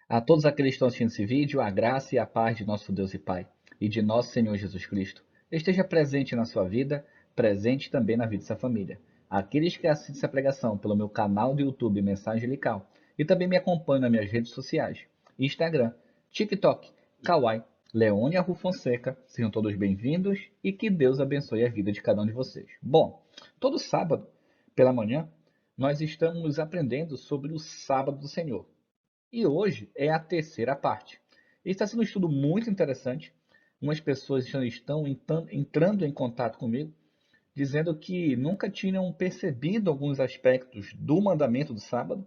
A todos aqueles que estão assistindo esse vídeo, a graça e a paz de nosso Deus e Pai e de nosso Senhor Jesus Cristo esteja presente na sua vida, presente também na vida dessa família. Aqueles que assistem essa pregação pelo meu canal do YouTube Mensagem Angelical e também me acompanham nas minhas redes sociais, Instagram, TikTok, Kawaii, Leônia Rufo Fonseca, sejam todos bem-vindos e que Deus abençoe a vida de cada um de vocês. Bom, todo sábado, pela manhã, nós estamos aprendendo sobre o sábado do Senhor. E hoje é a terceira parte. Está sendo um estudo muito interessante. Umas pessoas já estão entrando em contato comigo, dizendo que nunca tinham percebido alguns aspectos do mandamento do sábado,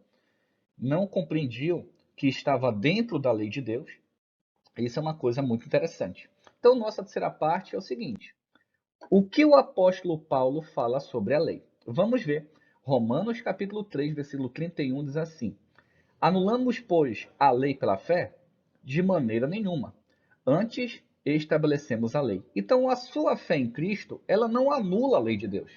não compreendiam que estava dentro da lei de Deus. Isso é uma coisa muito interessante. Então, nossa terceira parte é o seguinte: o que o apóstolo Paulo fala sobre a lei? Vamos ver. Romanos capítulo 3, versículo 31 diz assim: Anulamos, pois, a lei pela fé? De maneira nenhuma. Antes, estabelecemos a lei. Então, a sua fé em Cristo, ela não anula a lei de Deus.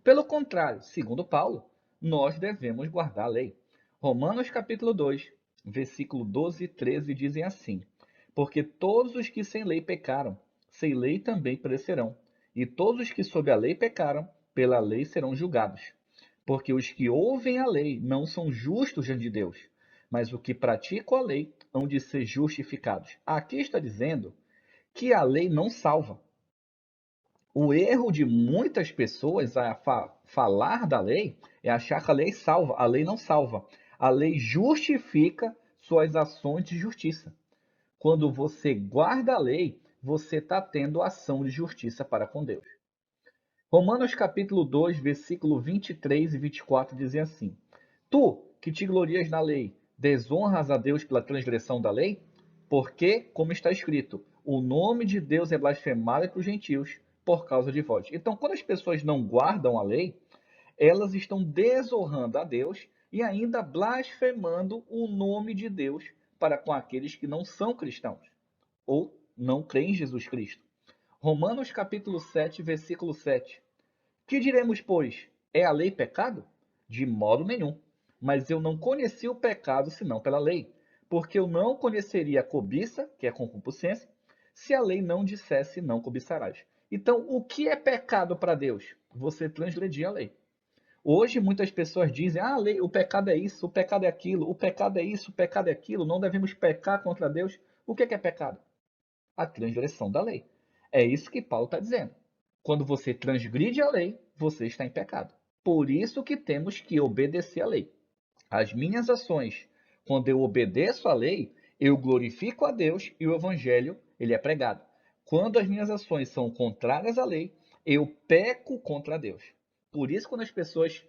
Pelo contrário, segundo Paulo, nós devemos guardar a lei. Romanos capítulo 2, versículo 12 e 13 dizem assim: Porque todos os que sem lei pecaram, sem lei também perecerão. E todos os que sob a lei pecaram, pela lei serão julgados. Porque os que ouvem a lei não são justos diante de Deus, mas os que praticam a lei hão de ser justificados. Aqui está dizendo que a lei não salva. O erro de muitas pessoas a falar da lei é achar que a lei salva. A lei não salva. A lei justifica suas ações de justiça. Quando você guarda a lei, você está tendo ação de justiça para com Deus. Romanos capítulo 2, versículo 23 e 24 dizem assim: Tu, que te glorias na lei, desonras a Deus pela transgressão da lei? Porque, como está escrito, o nome de Deus é blasfemado entre os gentios por causa de vós. Então, quando as pessoas não guardam a lei, elas estão desonrando a Deus e ainda blasfemando o nome de Deus para com aqueles que não são cristãos ou não creem em Jesus Cristo. Romanos capítulo 7, versículo 7. Que diremos, pois? É a lei pecado? De modo nenhum. Mas eu não conheci o pecado senão pela lei, porque eu não conheceria a cobiça, que é a concupiscência, se a lei não dissesse não cobiçarás. Então, o que é pecado para Deus? Você transgredir a lei. Hoje muitas pessoas dizem: "Ah, a lei, o pecado é isso, o pecado é aquilo, o pecado é isso, o pecado é aquilo, não devemos pecar contra Deus". O que é pecado? A transgressão da lei. É isso que Paulo está dizendo. Quando você transgride a lei, você está em pecado. Por isso que temos que obedecer à lei. As minhas ações, quando eu obedeço à lei, eu glorifico a Deus e o evangelho, ele é pregado. Quando as minhas ações são contrárias à lei, eu peco contra Deus. Por isso, quando as pessoas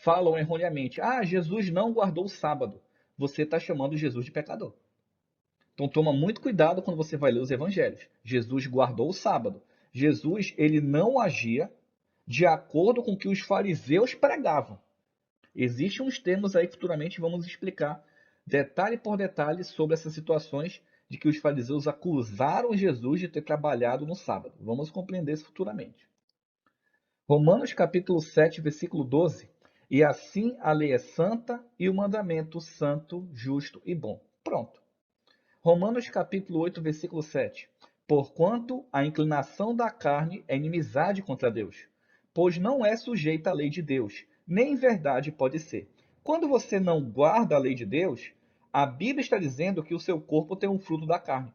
falam erroneamente: "Ah, Jesus não guardou o sábado", você está chamando Jesus de pecador. Então toma muito cuidado quando você vai ler os evangelhos. Jesus guardou o sábado. Jesus, ele não agia de acordo com o que os fariseus pregavam. Existem uns termos aí que futuramente vamos explicar detalhe por detalhe sobre essas situações de que os fariseus acusaram Jesus de ter trabalhado no sábado. Vamos compreender isso futuramente. Romanos capítulo 7, versículo 12. E assim a lei é santa e o mandamento santo, justo e bom. Pronto. Romanos capítulo 8, versículo 7. Porquanto a inclinação da carne é inimizade contra Deus, pois não é sujeita à lei de Deus, nem em verdade pode ser. Quando você não guarda a lei de Deus, a Bíblia está dizendo que o seu corpo tem um fruto da carne.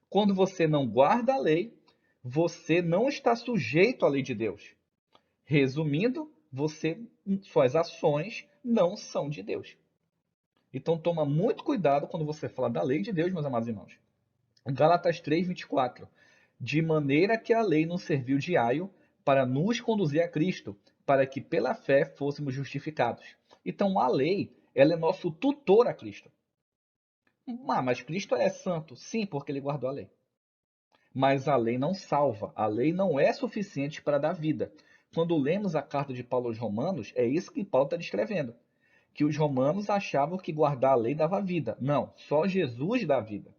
Quando você não guarda a lei, você não está sujeito à lei de Deus. Resumindo, suas ações não são de Deus. Então toma muito cuidado quando você fala da lei de Deus, meus amados irmãos. Gálatas 3, 24. De maneira que a lei nos serviu de aio para nos conduzir a Cristo, para que pela fé fôssemos justificados. Então a lei, ela é nosso tutor a Cristo. Mas Cristo é santo. Sim, porque ele guardou a lei. Mas a lei não salva. A lei não é suficiente para dar vida. Quando lemos a carta de Paulo aos Romanos, é isso que Paulo está descrevendo. Que os romanos achavam que guardar a lei dava vida. Não, só Jesus dá vida.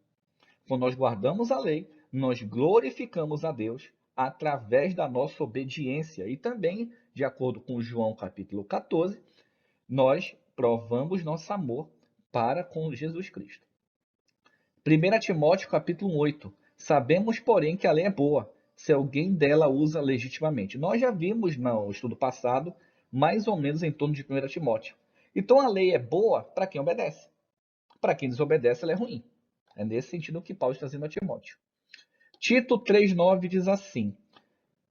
Quando nós guardamos a lei, nós glorificamos a Deus através da nossa obediência. E também, de acordo com João capítulo 14, nós provamos nosso amor para com Jesus Cristo. 1 Timóteo capítulo 8. Sabemos, porém, que a lei é boa, se alguém dela usa legitimamente. Nós já vimos no estudo passado, mais ou menos em torno de 1 Timóteo. Então a lei é boa para quem obedece. Para quem desobedece, ela é ruim. É nesse sentido que Paulo está dizendo a Timóteo. Tito 3,9 diz assim: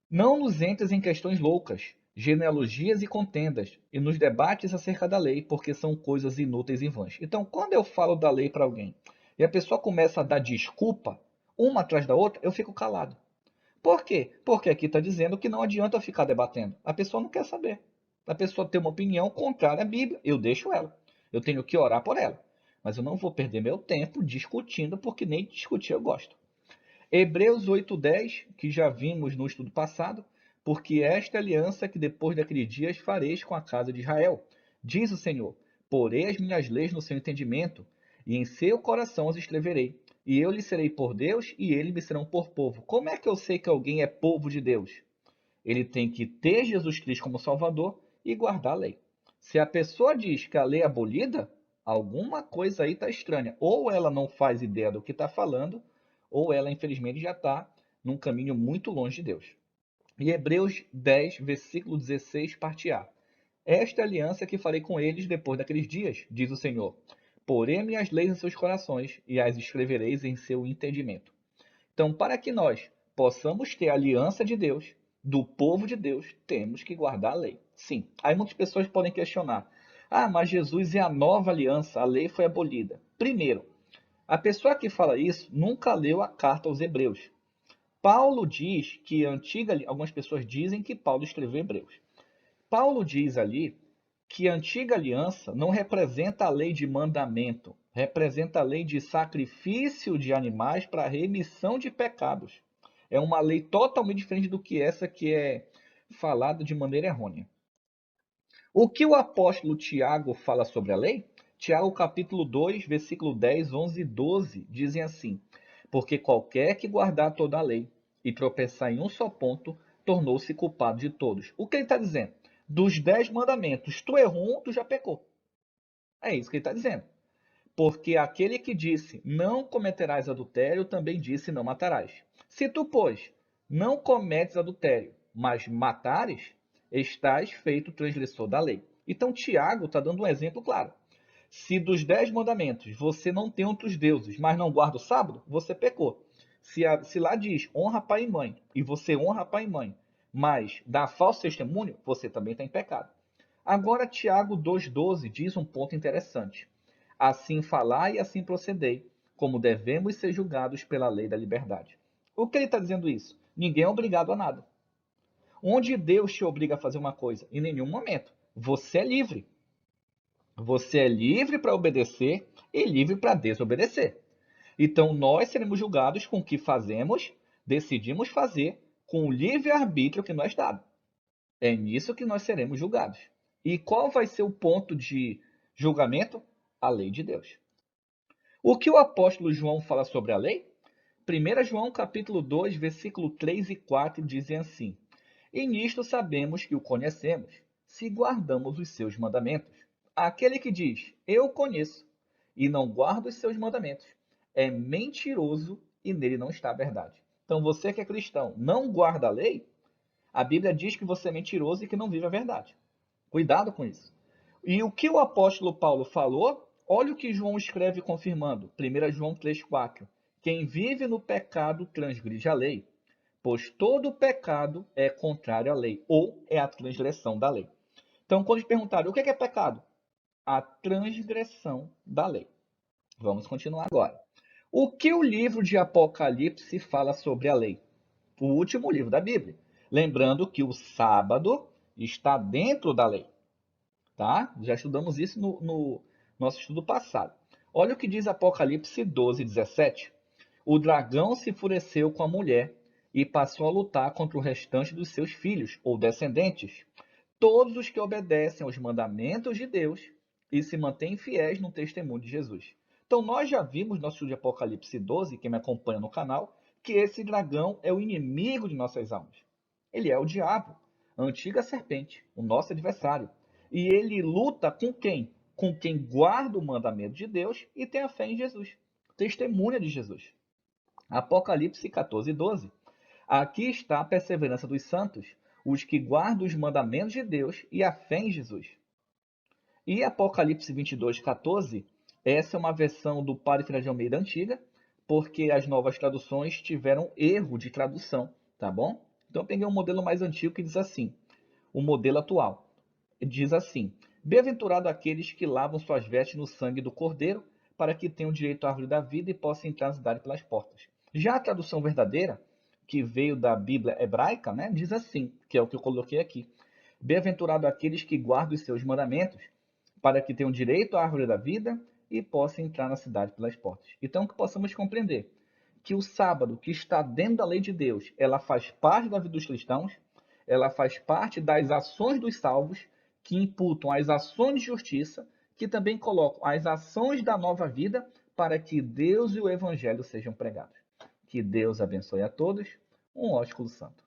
Não nos entres em questões loucas, genealogias e contendas, e nos debates acerca da lei, porque são coisas inúteis e vãs. Então, quando eu falo da lei para alguém e a pessoa começa a dar desculpa, uma atrás da outra, eu fico calado. Por quê? Porque aqui está dizendo que não adianta eu ficar debatendo. A pessoa não quer saber. A pessoa tem uma opinião contrária à Bíblia, eu deixo ela. Eu tenho que orar por ela. Mas eu não vou perder meu tempo discutindo, porque nem discutir eu gosto. Hebreus 8:10, que já vimos no estudo passado, porque esta aliança que depois daqueles dias fareis com a casa de Israel, diz o Senhor, porei as minhas leis no seu entendimento, e em seu coração as escreverei, e eu lhe serei por Deus, e eles me serão por povo. Como é que eu sei que alguém é povo de Deus? Ele tem que ter Jesus Cristo como Salvador e guardar a lei. Se a pessoa diz que a lei é abolida, alguma coisa aí está estranha. Ou ela não faz ideia do que está falando, ou ela, infelizmente, já está num caminho muito longe de Deus. E Hebreus 10, versículo 16, parte A. Esta é a aliança que farei com eles depois daqueles dias, diz o Senhor. Porei minhas leis em seus corações e as escrevereis em seu entendimento. Então, para que nós possamos ter a aliança de Deus, do povo de Deus, temos que guardar a lei. Sim. Aí muitas pessoas podem questionar: ah, mas Jesus é a nova aliança, a lei foi abolida. Primeiro, a pessoa que fala isso nunca leu a carta aos Hebreus. Paulo diz que algumas pessoas dizem que Paulo escreveu Hebreus. Paulo diz ali que a antiga aliança não representa a lei de mandamento, representa a lei de sacrifício de animais para remissão de pecados. É uma lei totalmente diferente do que essa que é falada de maneira errônea. O que o apóstolo Tiago fala sobre a lei? Tiago capítulo 2, versículo 10, 11 e 12 dizem assim: Porque qualquer que guardar toda a lei e tropeçar em um só ponto, tornou-se culpado de todos. O que ele está dizendo? Dos 10 mandamentos, tu errou um, tu já pecou. É isso que ele está dizendo. Porque aquele que disse, não cometerás adultério, também disse, não matarás. Se tu, pois, não cometes adultério, mas matares, estás feito transgressor da lei. Então, Tiago está dando um exemplo claro. Se dos 10 mandamentos você não tem outros deuses, mas não guarda o sábado, você pecou. Se lá diz honra pai e mãe, e você honra pai e mãe, mas dá falso testemunho, você também está em pecado. Agora, Tiago 2,12 diz um ponto interessante. Assim falai e assim procedei, como devemos ser julgados pela lei da liberdade. O que ele está dizendo isso? Ninguém é obrigado a nada. Onde Deus te obriga a fazer uma coisa? Em nenhum momento. Você é livre. Você é livre para obedecer e livre para desobedecer. Então, nós seremos julgados com o que fazemos, decidimos fazer, com o livre-arbítrio que nos dado. É nisso que nós seremos julgados. E qual vai ser o ponto de julgamento? A lei de Deus. O que o apóstolo João fala sobre a lei? 1 João capítulo 2, versículo 3 e 4 dizem assim: E nisto sabemos que o conhecemos, se guardamos os seus mandamentos. Aquele que diz, eu conheço, e não guarda os seus mandamentos, é mentiroso e nele não está a verdade. Então você que é cristão, não guarda a lei, a Bíblia diz que você é mentiroso e que não vive a verdade. Cuidado com isso. E o que o apóstolo Paulo falou, olha o que João escreve confirmando. 1 João 3,4. Quem vive no pecado transgride a lei, pois todo pecado é contrário à lei, ou é a transgressão da lei. Então, quando te perguntaram o que é pecado? A transgressão da lei. Vamos continuar agora. O que o livro de Apocalipse fala sobre a lei? O último livro da Bíblia. Lembrando que o sábado está dentro da lei. Tá? Já estudamos isso no nosso estudo passado. Olha o que diz Apocalipse 12, 17. O dragão se enfureceu com a mulher e passou a lutar contra o restante dos seus filhos ou descendentes, todos os que obedecem aos mandamentos de Deus e se mantêm fiéis no testemunho de Jesus. Então, nós já vimos no nosso estudo de Apocalipse 12, quem me acompanha no canal, que esse dragão é o inimigo de nossas almas. Ele é o diabo, a antiga serpente, o nosso adversário. E ele luta com quem? com quem guarda o mandamento de Deus e tem a fé em Jesus. Testemunha de Jesus. Apocalipse 14:12. Aqui está a perseverança dos santos, os que guardam os mandamentos de Deus e a fé em Jesus. E Apocalipse 22:14, essa é uma versão do Padre Fernando de Almeida antiga, porque as novas traduções tiveram erro de tradução, tá bom? Então eu peguei um modelo mais antigo que diz assim, o modelo atual. Diz assim, bem-aventurado aqueles que lavam suas vestes no sangue do Cordeiro, para que tenham direito à árvore da vida e possam entrar na cidade pelas portas. Já a tradução verdadeira, que veio da Bíblia hebraica, né, diz assim, que é o que eu coloquei aqui. Bem-aventurado aqueles que guardam os seus mandamentos, para que tenham direito à árvore da vida e possam entrar na cidade pelas portas. Então, que possamos compreender que o sábado, que está dentro da lei de Deus, ela faz parte da vida dos cristãos, ela faz parte das ações dos salvos, que imputam as ações de justiça, que também colocam as ações da nova vida para que Deus e o Evangelho sejam pregados. Que Deus abençoe a todos. Um ósculo santo.